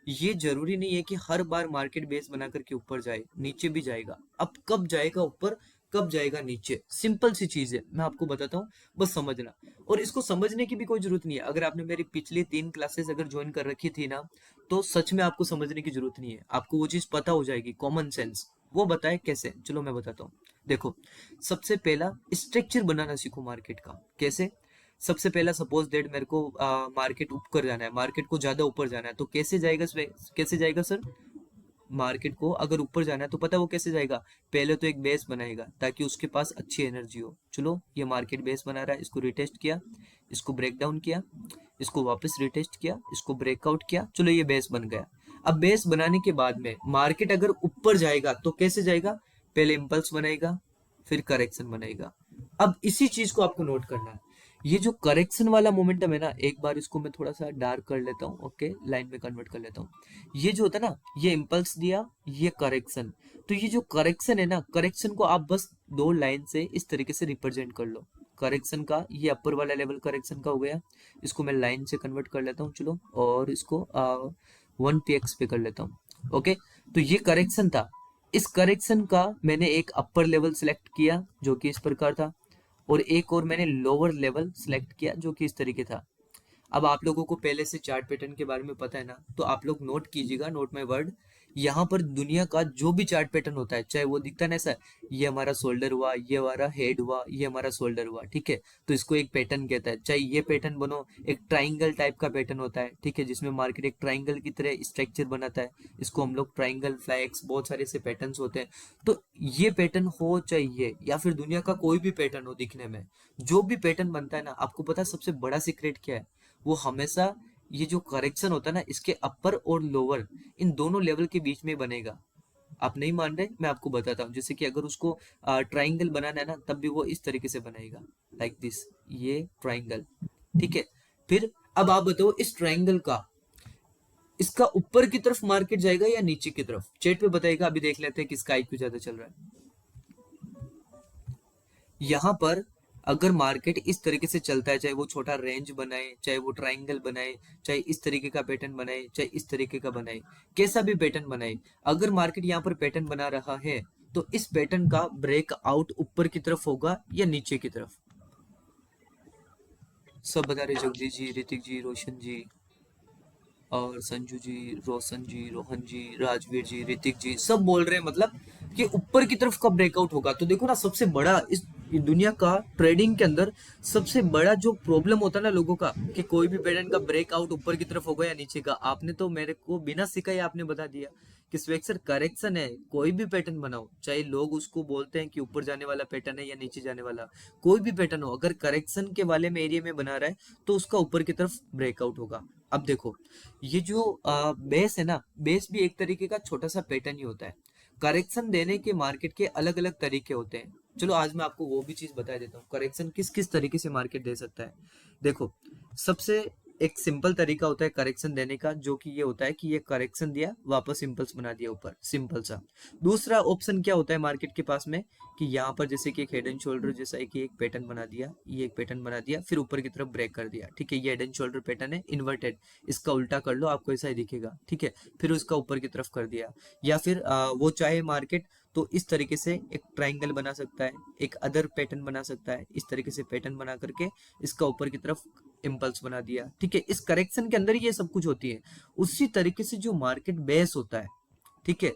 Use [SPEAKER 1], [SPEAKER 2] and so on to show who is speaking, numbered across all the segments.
[SPEAKER 1] ये जरूरी नहीं है कि हर बार मार्केट बेस बना करके ऊपर जाए, नीचे भी जाएगा। अब कब जाएगा ऊपर, कब जाएगा नीचे, सिंपल सी चीज है, मैं आपको बताता हूँ, बस समझना। और इसको समझने की भी कोई जरूरत नहीं है, अगर आपने मेरी पिछली 3 क्लासेस अगर ज्वाइन कर रखी थी ना, तो सच में आपको समझने की जरूरत नहीं है, आपको वो चीज पता हो जाएगी, कॉमन सेंस। वो बताए कैसे, चलो मैं बताता हूँ। देखो, सबसे पहला स्ट्रक्चर बनाना सीखो मार्केट का। कैसे? सबसे पहला सपोज दैट मेरे को मार्केट ऊपर जाना है, मार्केट को ज्यादा ऊपर जाना है, तो कैसे जाएगा कैसे जाएगा सर? मार्केट को अगर ऊपर जाना है तो पता है वो कैसे जाएगा? पहले तो एक बेस बनाएगा ताकि उसके पास अच्छी एनर्जी हो। चलो, ये मार्केट बेस बना रहा है, इसको रिटेस्ट किया, इसको ब्रेक डाउन किया, इसको वापस रिटेस्ट किया, इसको ब्रेकआउट किया, चलो ये बेस बन गया। अब बेस बनाने के बाद में मार्केट अगर ऊपर जाएगा तो कैसे जाएगा? पहले इंपल्स बनाएगा, फिर करेक्शन बनाएगा। अब इसी चीज को आपको नोट करना है। ये जो करेक्शन वाला मोमेंटम है ना, एक बार इसको मैं थोड़ा सा डार्क कर लेता हूँ, ओके, लाइन में कन्वर्ट कर लेता हूँ। ये जो होता है ना, ये इम्पल्स दिया, ये करेक्शन। तो ये जो करेक्शन है ना, करेक्शन को आप बस 2 लाइन से इस तरीके से रिप्रेजेंट कर लो। करेक्शन का ये अपर वाला लेवल करेक्शन का हो गया, इसको मैं लाइन से कन्वर्ट कर लेता हूँ, चलो, और इसको 1 px पे कर लेता हूँ, ओके। तो ये करेक्शन था, इस करेक्शन का मैंने एक अपर लेवल सिलेक्ट किया जो कि इस प्रकार था, और एक और मैंने लोअर लेवल सिलेक्ट किया जो कि इस तरीके था। अब आप लोगों को पहले से चार्ट पैटर्न के बारे में पता है ना, तो आप लोग नोट कीजिएगा, नोट माय वर्ड। यहाँ पर दुनिया का जो भी चार्ट पैटर्न होता है, चाहे वो दिखता है ना ऐसा, ये हमारा शोल्डर हुआ, ये हमारा हेड हुआ, ये हमारा शोल्डर हुआ, ठीक है, तो इसको एक पैटर्न कहता है। चाहे ये पैटर्न बनो, एक ट्राइंगल टाइप का पैटर्न होता है, ठीक है, जिसमें मार्केट एक ट्राइंगल की तरह स्ट्रक्चर बनाता है, इसको हम लोग ट्राइंगल, फ्लैक्स, बहुत सारे ऐसे पैटर्न होते हैं। तो ये पैटर्न हो चाहिए, या फिर दुनिया का कोई भी पैटर्न हो दिखने में, जो भी पैटर्न बनता है ना, आपको पता है सबसे बड़ा सीक्रेट क्या है? वो हमेशा ये जो करेक्शन होता है ना, इसके अपर और लोअर, इन दोनों लेवल के बीच में बनेगा। आप नहीं मान रहे, मैं आपको बताता हूँ। जैसे कि अगर उसको ट्राइंगल बनाना है ना, तब भी वो इस तरीके से बनेगा, लाइक दिस, ये ट्राइंगल, ठीक है। फिर अब आप बताओ, इस ट्राइंगल का इसका ऊपर की तरफ मार्केट जाएगा या नीचे की तरफ? चैट पे बताइएगा, अभी देख लेते हैं किसका आईक्यू ज्यादा चल रहा है। यहाँ पर अगर मार्केट इस तरीके से चलता है, चाहे वो छोटा रेंज बनाए, चाहे वो ट्राइंगल बनाए, चाहे इस तरीके का पैटर्न बनाए, चाहे इस तरीके का बनाए, कैसा भी पैटर्न बनाए, अगर मार्केट यहाँ पर पैटर्न बना रहा है, तो इस पैटर्न का ब्रेकआउट ऊपर की तरफ होगा या नीचे की तरफ? सब बता रहे, जगदीश जी, ऋतिक जी, रोशन जी, और संजू जी, रोशन जी, रोहन जी, राजवीर जी, ऋतिक जी, सब बोल रहे हैं मतलब कि ऊपर की तरफ का ब्रेकआउट होगा। तो देखो ना, सबसे बड़ा इस दुनिया का ट्रेडिंग के अंदर सबसे बड़ा जो प्रॉब्लम होता है ना लोगों का, कि कोई भी पैटर्न का ब्रेकआउट ऊपर की तरफ होगा या नीचे का। आपने तो मेरे को बिना सिखाए आपने बता दिया कि स्वेक्सर करेक्शन है, कोई भी पैटर्न बनाओ, चाहे लोग उसको बोलते हैं कि ऊपर जाने वाला पैटर्न है या नीचे जाने वाला, कोई भी पैटर्न हो, अगर करेक्शन के वाले में एरिया में बना रहा है, तो उसका ऊपर की तरफ ब्रेकआउट होगा। अब देखो, ये जो बेस है ना, बेस भी एक तरीके का छोटा सा पैटर्न ही होता है। करेक्शन देने के मार्केट के अलग अलग तरीके होते हैं। चलो, आज मैं आपको वो भी चीज बता देता हूँ, करेक्शन किस किस तरीके से मार्केट दे सकता है। देखो, सबसे एक सिंपल तरीका होता है करेक्शन देने का, जो कि ये होता है कि ये करेक्शन दिया, वापस इम्पल्स बना दिया ऊपर, सिंपल सा। दूसरा ऑप्शन क्या होता है मार्केट के पास में, कि यहाँ पर जैसे कि एक हेड एंड शोल्डर जैसा एक पैटर्न बना दिया, ये एक पैटर्न बना दिया, फिर ऊपर की तरफ ब्रेक कर दिया, ठीक है, ये हेड एंड शोल्डर पैटर्न है, इन्वर्टेड, इसका उल्टा कर लो, आपको ऐसा ही दिखेगा, ठीक है, फिर उसका ऊपर की तरफ कर दिया। या फिर वो चाहे मार्केट तो इस तरीके से एक ट्राइंगल बना सकता है, एक अदर पैटर्न बना सकता है, इस तरीके से पैटर्न बना करके इसका ऊपर की तरफ इम्पल्स बना दिया, ठीक है। इस करेक्शन के अंदर ये सब कुछ होती है। उसी तरीके से जो मार्केट बेस होता है, ठीक है,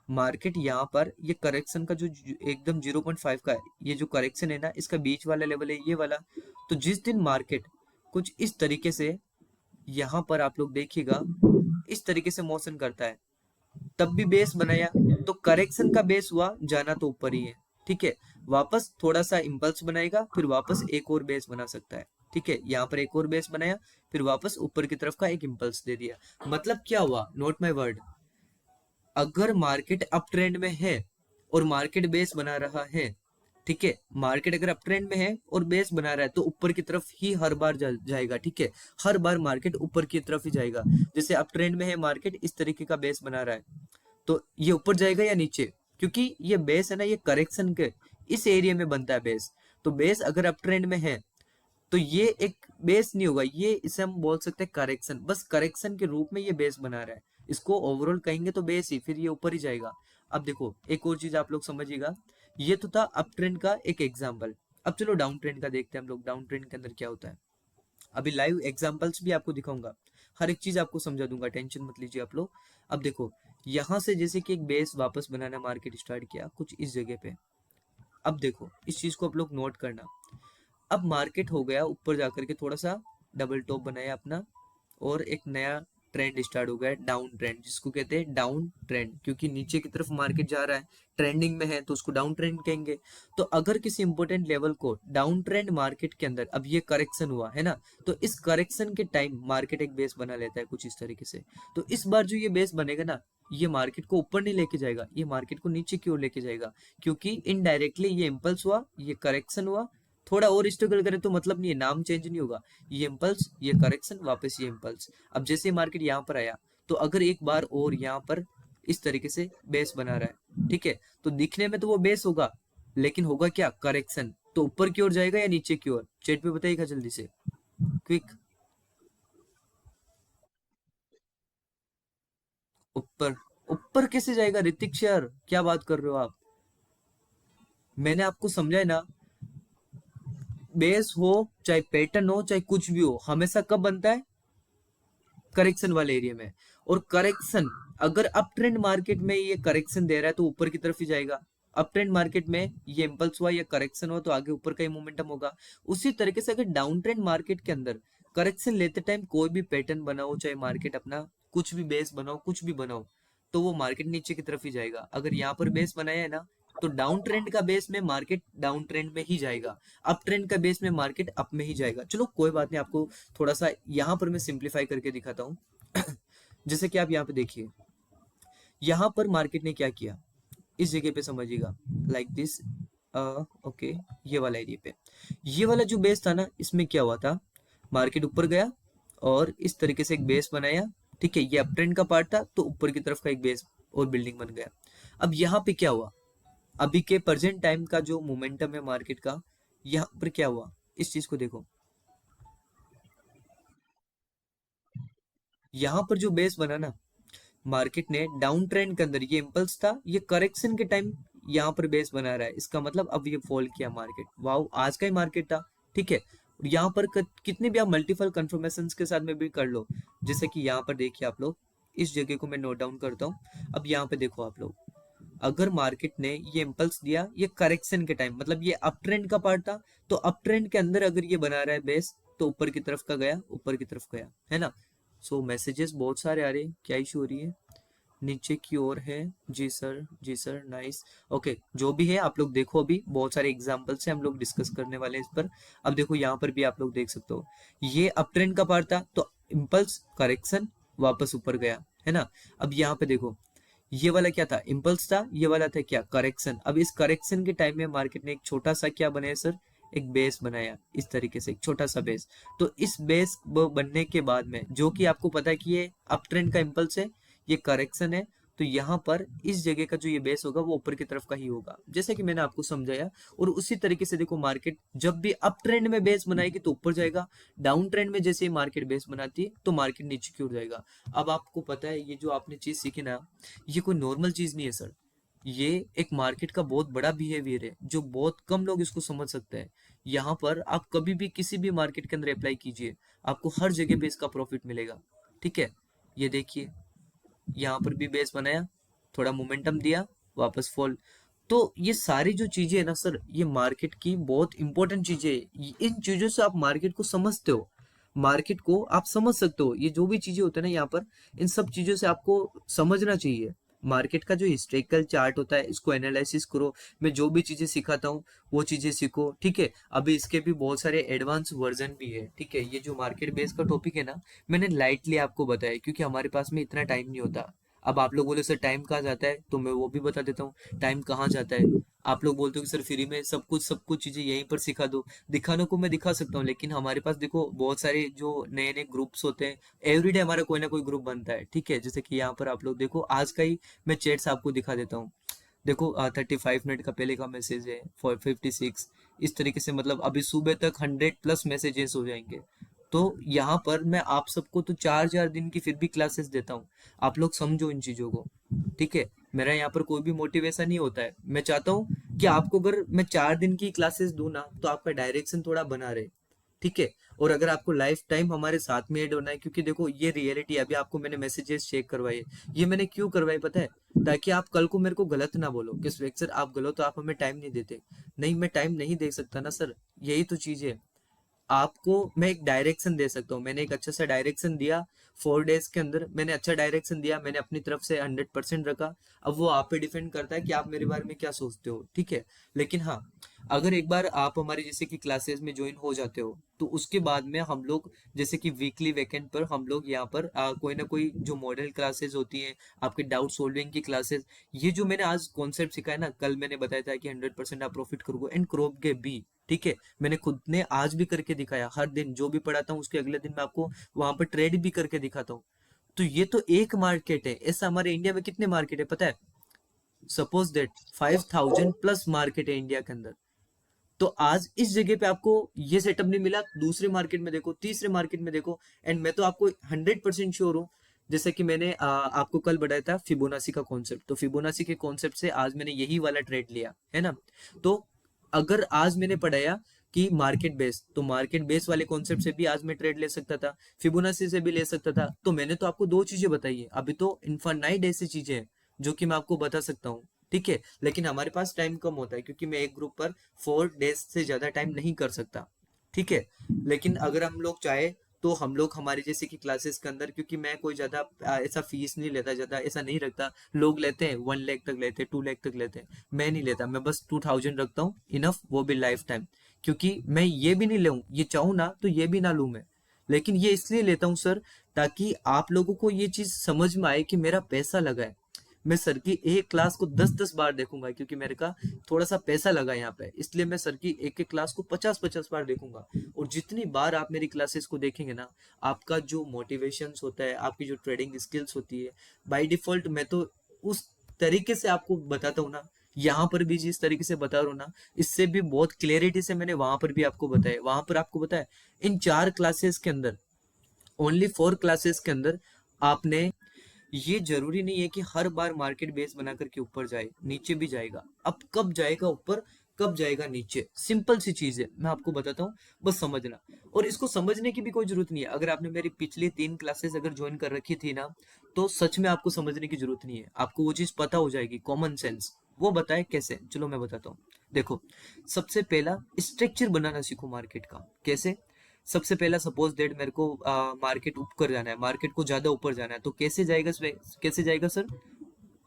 [SPEAKER 1] मार्केट यहाँ पर ये करेक्शन का जो एकदम 0.5 का है, ये जो करेक्शन है ना, इसका बीच वाला लेवल है ये वाला। तो जिस दिन मार्केट कुछ इस तरीके से, यहाँ पर आप लोग देखिएगा, इस तरीके से मोशन करता है, तब भी बेस बनाया, तो करेक्शन का बेस हुआ, जाना तो ऊपर ही है, ठीक है। वापस थोड़ा सा इम्पल्स बनाएगा, फिर वापस एक और बेस बना सकता है, ठीक है, यहाँ पर एक और बेस बनाया, फिर वापस ऊपर की तरफ का एक इम्पल्स दे दिया। मतलब क्या हुआ, नोट माय वर्ड, अगर मार्केट अप ट्रेंड में है और मार्केट बेस बना रहा है, ठीक है, मार्केट अगर अप ट्रेंड में है और बेस बना रहा है, तो ऊपर की तरफ ही हर बार जाएगा, ठीक है, हर बार मार्केट ऊपर की तरफ ही जाएगा। जैसे अप ट्रेंड में है मार्केट, इस तरीके का बेस बना रहा है, तो ये ऊपर जाएगा या नीचे? क्योंकि ये बेस है ना, ये करेक्शन के इस एरिया में बनता है बेस। तो बेस अगर अप ट्रेंड में है, तो ये एक बेस नहीं होगा, ये इसे हम बोल सकते हैं करेक्शन, बस करेक्शन के रूप में ये बेस बना रहा है। इसको ओवरऑल कहेंगे तो बेस ही, फिर ये ऊपर ही जाएगा। अब देखो एक और चीज आप लोग समझिएगा, ये तो था अप ट्रेंड का एक एग्जाम्पल। अब चलो डाउन ट्रेंड का देखते हैं हम लोग, डाउन ट्रेंड के अंदर क्या होता है। अभी लाइव एग्जांपल्स भी आपको दिखाऊंगा, हर एक चीज आपको समझा दूंगा, टेंशन मत लीजिए आप लोग। अब देखो यहाँ से जैसे कि एक बेस वापस बनाना मार्केट स्टार्ट किया कुछ इस जगह पे। अब देखो इस चीज को आप लोग नोट करना, अब मार्केट हो गया ऊपर जाकर के थोड़ा सा डबल टॉप बनाया अपना, और एक नया ट्रेंड स्टार्ट हो गया डाउन ट्रेंड, जिसको कहते हैं डाउन ट्रेंड, क्योंकि नीचे की तरफ मार्केट जा रहा है, ट्रेंडिंग में है, तो उसको डाउन ट्रेंड कहेंगे। तो अगर किसी इंपॉर्टेंट लेवल को डाउन ट्रेंड मार्केट के अंदर, अब ये करेक्शन हुआ है ना, तो इस करेक्शन के टाइम मार्केट एक बेस बना लेता है कुछ इस तरीके से। तो इस बार जो ये बेस बनेगा ना, ये मार्केट को ऊपर नहीं लेके जाएगा, ये मार्केट को नीचे की ओर लेके जाएगा, क्योंकि इनडायरेक्टली ये इम्पल्स हुआ, ये करेक्शन हुआ, थोड़ा और स्ट्रगल करे तो मतलब नहीं है, नाम चेंज नहीं होगा, ये इम्पल्स, ये करेक्शन, वापस ये इम्पल्स। अब जैसे मार्केट यहाँ पर आया, तो अगर एक बार और यहाँ पर इस तरीके से बेस बना रहा है, ठीक है, तो दिखने में तो वो बेस होगा, लेकिन होगा क्या, करेक्शन। तो ऊपर की ओर जाएगा या नीचे की ओर, चैट पे बताइएगा जल्दी से, क्विक। ऊपर। ऊपर कैसे जाएगा ऋतिक शेयर, क्या बात कर रहे हो आप, मैंने आपको समझा है ना, बेस हो चाहे पैटर्न हो चाहे कुछ भी हो, हमेशा कब बनता है, करेक्शन वाले एरिया में। और करेक्शन, अगर अप ट्रेंड मार्केट में ये करेक्शन दे रहा है तो ऊपर की तरफ ही जाएगा, अप ट्रेंड मार्केट में ये इम्पल्स हुआ या करेक्शन हुआ तो आगे ऊपर का ही मोमेंटम होगा। उसी तरीके से अगर डाउन ट्रेंड मार्केट के अंदर करेक्शन लेते टाइम कोई भी पैटर्न बनाओ, चाहे मार्केट अपना कुछ भी बेस बनाओ, कुछ भी बनाओ, तो वो मार्केट नीचे की तरफ ही जाएगा। अगर यहाँ पर बेस बनाया है ना, तो डाउन ट्रेंड का बेस में मार्केट डाउन ट्रेंड में ही जाएगा, अप ट्रेंड का बेस में मार्केट अप में ही जाएगा। चलो कोई बात नहीं, आपको थोड़ा सा यहाँ पर मैं सिंप्लीफाई करके दिखाता हूँ। जैसे कि आप यहाँ पे देखिए, यहाँ पर मार्केट ने क्या किया, इस जगह पे समझिएगा, लाइक दिस, ओके, ये वाला एरिया पे, ये वाला जो बेस था ना, इसमें क्या हुआ था, मार्केट ऊपर गया और इस तरीके से एक बेस बनाया, ठीक है, ये अप ट्रेंड का पार्ट था, तो ऊपर की तरफ का एक बेस और बिल्डिंग बन गया। अब यहाँ पे क्या हुआ, अभी के प्रेजेंट टाइम का जो मोमेंटम है मार्केट का, यहाँ पर क्या हुआ, इस चीज को देखो, यहाँ पर जो बेस बना ना, मार्केट ने डाउन ट्रेंड के अंदर, ये इम्पल्स था, ये करेक्शन के टाइम यहाँ पर बेस बना रहा है, इसका मतलब अब ये फॉल किया मार्केट, वाओ आज का ही मार्केट था, ठीक है। और यहाँ पर कितने भी आप मल्टीपल कंफर्मेशन के साथ में भी कर लो, जैसे कि यहाँ पर देखिए आप लोग, इस जगह को मैं नोट डाउन करता हूँ। अब यहाँ पे देखो आप लोग, अगर मार्केट ने ये इम्पल्स दिया, ये करेक्शन के टाइम, मतलब ये अप ट्रेंड का पार्ट था, तो अप ट्रेंड के अंदर अगर ये बना रहा है बेस, तो ऊपर की तरफ का गया, ऊपर की तरफ गया, है ना। सो मैसेजेस बहुत सारे आ रहे हैं, क्या इशू हो रही है, नीचे की ओर है, जी सर, जी सर, नाइस, ओके, जो भी है आप लोग देखो, अभी बहुत सारे एग्जांपल्स हैं, हम लोग डिस्कस करने वाले हैं इस पर। अब देखो यहाँ पर भी आप लोग देख सकते हो, ये अप ट्रेंड का पार्ट था, तो इम्पल्स, करेक्शन, वापस ऊपर गया, है ना। अब यहाँ पे देखो, ये वाला क्या था, इम्पल्स था, ये वाला था क्या, करेक्शन। अब इस करेक्शन के टाइम में मार्केट ने एक छोटा सा क्या बनाया सर, एक बेस बनाया, इस तरीके से एक छोटा सा बेस। तो इस बेस बनने के बाद में, जो कि आपको पता है कि ये अप ट्रेंड का इम्पल्स है, ये करेक्शन है, तो यहाँ पर इस जगह का जो ये बेस होगा वो ऊपर की तरफ का ही होगा, जैसे कि मैंने आपको समझाया। और उसी तरीके से देखो, मार्केट जब भी अप ट्रेंड में बेस बनाएगी तो ऊपर जाएगा, डाउन ट्रेंड में जैसे ही मार्केट बेस बनाती है तो मार्केट नीचे की ओर जाएगा। अब आपको पता है, ये जो आपने चीज सीखी ना, ये कोई नॉर्मल चीज नहीं है सर, ये एक मार्केट का बहुत बड़ा बिहेवियर है, जो बहुत कम लोग इसको समझ सकते हैं। यहाँ पर आप कभी भी किसी भी मार्केट के अंदर अप्लाई कीजिए, आपको हर जगह पे इसका प्रॉफिट मिलेगा, ठीक है। ये देखिए, यहाँ पर भी बेस बनाया, थोड़ा मोमेंटम दिया, वापस फॉल। तो ये सारी जो चीजें है ना सर, ये मार्केट की बहुत इंपॉर्टेंट चीजें है, इन चीजों से आप मार्केट को समझते हो, मार्केट को आप समझ सकते हो। ये जो भी चीजें होते हैं ना यहाँ पर, इन सब चीजों से आपको समझना चाहिए। मार्केट का जो हिस्ट्रिकल चार्ट होता है, इसको एनालिसिस करो, मैं जो भी चीजें सिखाता हूँ वो चीजें सीखो, ठीक है। अभी इसके भी बहुत सारे एडवांस वर्जन भी है, ठीक है। ये जो मार्केट बेस का टॉपिक है ना, मैंने लाइटली आपको बताया, क्योंकि हमारे पास में इतना टाइम नहीं होता। अब आप लोग बोले सर टाइम कहाँ जाता है, तो मैं वो भी बता देता हूँ टाइम कहाँ जाता है। आप लोग बोलते हो कि सर फ्री में सब कुछ चीजें यहीं पर सिखा दो, दिखाने को मैं दिखा सकता हूँ, लेकिन हमारे पास देखो बहुत सारे जो नए नए ग्रुप्स होते हैं, एवरीडे हमारा कोई ना कोई ग्रुप बनता है, ठीक है। जैसे कि यहाँ पर आप लोग देखो, आज का ही मैं चैट्स आपको दिखा देता हूँ। देखो 35 मिनट का पहले का मैसेज है, 456, इस तरीके से, मतलब अभी सुबह तक 100+ मैसेजेस हो जाएंगे। तो यहाँ पर मैं आप सबको तो 4-4 दिन की फिर भी क्लासेस देता हूँ। आप लोग समझो इन चीजों को, ठीक है। मेरा यहाँ पर कोई भी मोटिवेशन नहीं होता है। मैं चाहता हूँ कि आपको अगर मैं 4 दिन की क्लासेस दूं ना, तो आपका डायरेक्शन थोड़ा बना रहे, ठीक है। और अगर आपको लाइफ टाइम हमारे साथ में ऐड होना है, क्योंकि देखो ये रियलिटी, अभी आपको मैंने मैसेजेस चेक करवाए, ये मैंने क्यों करवाए पता है? ताकि आप कल को मेरे को गलत ना बोलो कि सर आप गलत, तो आप हमें टाइम नहीं देते। नहीं, मैं टाइम नहीं दे सकता ना सर, यही तो चीज है। आपको मैं एक डायरेक्शन दे सकता हूँ, मैंने एक अच्छा सा डायरेक्शन दिया। 4 डेज के अंदर मैंने अच्छा डायरेक्शन दिया, मैंने अपनी तरफ से 100% रखा। अब वो आप पे डिपेंड करता है कि आप मेरे बारे में क्या सोचते हो, ठीक है। लेकिन हाँ, अगर एक बार आप हमारे जैसे कि क्लासेस में ज्वाइन हो जाते हो, तो उसके बाद में हम लोग जैसे कि वीकली वीकेंड पर हम लोग यहाँ पर कोई ना कोई जो मॉडल क्लासेस होती हैं, आपके डाउट सॉल्विंग की क्लासेस, ये जो मैंने आज कॉन्सेप्ट सिखाया ना, कल मैंने बताया था कि 100% आप प्रॉफिट करोगे एंड करोगे भी, ठीक है। मैंने खुद ने आज भी करके दिखाया, हर दिन जो भी पढ़ाता हूँ उसके अगले दिन मैं आपको वहां पर ट्रेड भी करके दिखाता हूँ। तो ये तो एक मार्केट है, ऐसा हमारे इंडिया में कितने मार्केट है पता है? सपोज दैट 5000+ मार्केट है इंडिया के अंदर। तो आज इस जगह पे आपको ये सेटअप नहीं मिला, दूसरे मार्केट में देखो, तीसरे मार्केट में देखो। एंड मैं तो आपको 100% श्योर हूँ, जैसे कि मैंने आपको कल बताया था फिबोनाची का कॉन्सेप्ट, तो फिबोनाची के कॉन्सेप्ट से आज मैंने यही वाला ट्रेड लिया है ना। तो अगर आज मैंने पढ़ाया कि मार्केट बेस, तो मार्केट बेस वाले कॉन्सेप्ट से भी आज मैं ट्रेड ले सकता था, फिबोनाची से भी ले सकता था। तो मैंने तो आपको दो चीजें बताई है, अभी तो इनफाइनाइट ऐसी चीजें हैं जो कि मैं आपको बता सकता हूँ, ठीक है। लेकिन हमारे पास टाइम कम होता है, क्योंकि मैं एक ग्रुप पर 4 डेज से ज्यादा टाइम नहीं कर सकता, ठीक है। लेकिन अगर हम लोग चाहे तो हम लोग हमारे जैसे कि क्लासेस के अंदर, क्योंकि मैं कोई ज्यादा ऐसा फीस नहीं लेता, ज्यादा ऐसा नहीं रखता। लोग लेते हैं 1 लाख तक लेते हैं, 2 लाख तक लेते हैं, मैं नहीं लेता। मैं बस 2000 रखता हूँ, इनफ, वो भी लाइफ टाइम। क्योंकि मैं ये भी नहीं लूँ, ये चाहूँ ना तो ये भी ना लूँ मैं, लेकिन ये इसलिए लेता हूँ सर, ताकि आप लोगों को ये चीज समझ में आए कि मेरा पैसा लगा है। मैं सर की एक क्लास को 10-10 बार देखूंगा, क्योंकि मेरे का थोड़ा सा पैसा लगा यहाँ पे, इसलिए मैं सर की एक एक क्लास को 50-50 बार देखूंगा। और जितनी बार आप मेरी क्लासेस को देखेंगे ना, आपका जो मोटिवेशन होता है, आपकी जो ट्रेडिंग स्किल्स होती है, बाय डिफॉल्ट मैं तो उस तरीके से आपको बताता हूँ ना, यहाँ पर भी जिस तरीके से बता रहा हूँ ना, इससे भी बहुत क्लियरिटी से मैंने वहां पर भी आपको बताया, वहां पर आपको बताया इन 4 क्लासेस के अंदर, ओनली 4 क्लासेस के अंदर आपने, ये जरूरी नहीं है कि हर बार मार्केट बेस बना करके ऊपर जाए, नीचे भी जाएगा। अब कब जाएगा ऊपर, कब जाएगा नीचे, सिंपल सी चीज है, मैं आपको बताता हूँ, बस समझना। और इसको समझने की भी कोई जरूरत नहीं है, अगर आपने मेरी पिछली 3 क्लासेस अगर ज्वाइन कर रखी थी ना, तो सच में आपको समझने की जरूरत नहीं है, आपको वो चीज पता हो जाएगी, कॉमन सेंस। वो बताए कैसे, चलो मैं बताता हूँ। देखो, सबसे पहला स्ट्रक्चर बनाना सीखो मार्केट का। कैसे? सबसे पहला सपोज दैट मेरे को मार्केट ऊपर जाना है, मार्केट को ज्यादा ऊपर जाना है, तो कैसे जाएगा कैसे जाएगा सर?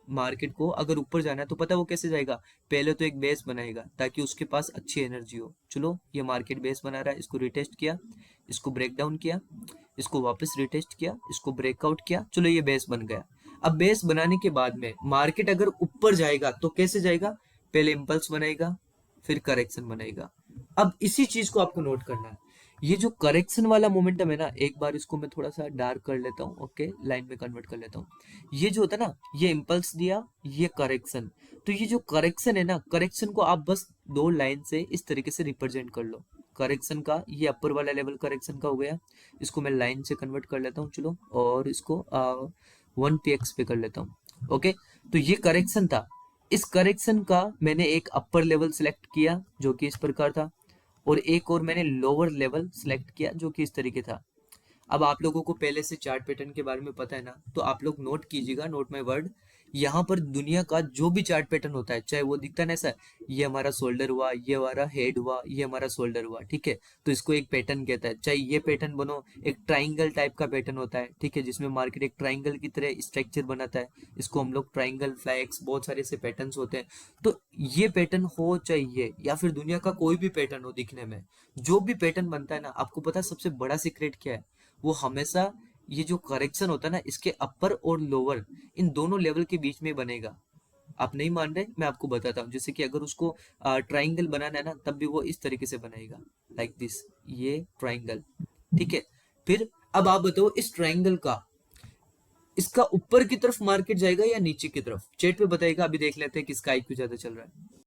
[SPEAKER 1] मार्केट को अगर ऊपर जाना है तो पता है वो कैसे जाएगा? पहले तो एक बेस बनाएगा ताकि उसके पास अच्छी एनर्जी हो। चलो, ये मार्केट बेस बना रहा है, इसको रिटेस्ट किया, इसको ब्रेक डाउन किया, इसको वापस रिटेस्ट किया, इसको ब्रेकआउट किया, चलो ये बेस बन गया। अब बेस बनाने के बाद में मार्केट अगर ऊपर जाएगा तो कैसे जाएगा? पहले इम्पल्स बनाएगा, फिर करेक्शन बनाएगा। अब इसी चीज को आपको नोट करना है, ये जो करेक्शन वाला मोमेंटम है ना, एक बार इसको मैं थोड़ा सा डार्क कर लेता हूँ, ओके, लाइन में कन्वर्ट कर लेता हूँ। ये जो होता है ना, ये इम्पल्स दिया, ये करेक्शन। तो ये जो करेक्शन है ना, करेक्शन को आप बस 2 लाइन से इस तरीके से रिप्रेजेंट कर लो। करेक्शन का ये अपर वाला लेवल करेक्शन का हो गया, इसको मैं लाइन से कन्वर्ट कर लेता हूँ, चलो, और इसको 1 px पे कर लेता हूँ, ओके। तो ये करेक्शन था, इस करेक्शन का मैंने एक अपर लेवल सिलेक्ट किया जो कि इस प्रकार था, और एक और मैंने लोअर लेवल सिलेक्ट किया जो कि इस तरीके था। अब आप लोगों को पहले से चार्ट पैटर्न के बारे में पता है ना, तो आप लोग नोट कीजिएगा, नोट माय वर्ड। यहाँ पर दुनिया का जो भी चार्ट पैटर्न होता है, चाहे वो दिखता है ना ऐसा, ये हमारा शोल्डर हुआ, ये हमारा हेड हुआ, ये हमारा शोल्डर हुआ, ठीक है, तो इसको एक पैटर्न कहता है। चाहे ये पैटर्न बनो, एक ट्राइंगल टाइप का पैटर्न होता है, ठीक है, जिसमें मार्केट एक ट्राइंगल की तरह स्ट्रक्चर बनाता है, इसको हम लोग ट्राइंगल फ्लैक्स, बहुत सारे ऐसे पैटर्न्स होते हैं। तो ये पैटर्न हो, चाहे ये, या फिर दुनिया का कोई भी पैटर्न हो दिखने में, जो भी पैटर्न बनता है ना, आपको पता है सबसे बड़ा सीक्रेट क्या है? वो हमेशा ये जो करेक्शन होता है ना, इसके अपर और लोअर, इन दोनों लेवल के बीच में बनेगा। आप नहीं मान रहे, मैं आपको बताता हूँ। जैसे कि अगर उसको ट्राइंगल बनाना है ना, तब भी वो इस तरीके से बनेगा, लाइक दिस, ये ट्राइंगल, ठीक है। फिर अब आप बताओ, इस ट्राइंगल का, इसका ऊपर की तरफ मार्केट जाएगा या नीचे की तरफ? चैट पे बताएगा, अभी देख लेते हैं किसका आईक्यू ज्यादा चल रहा है।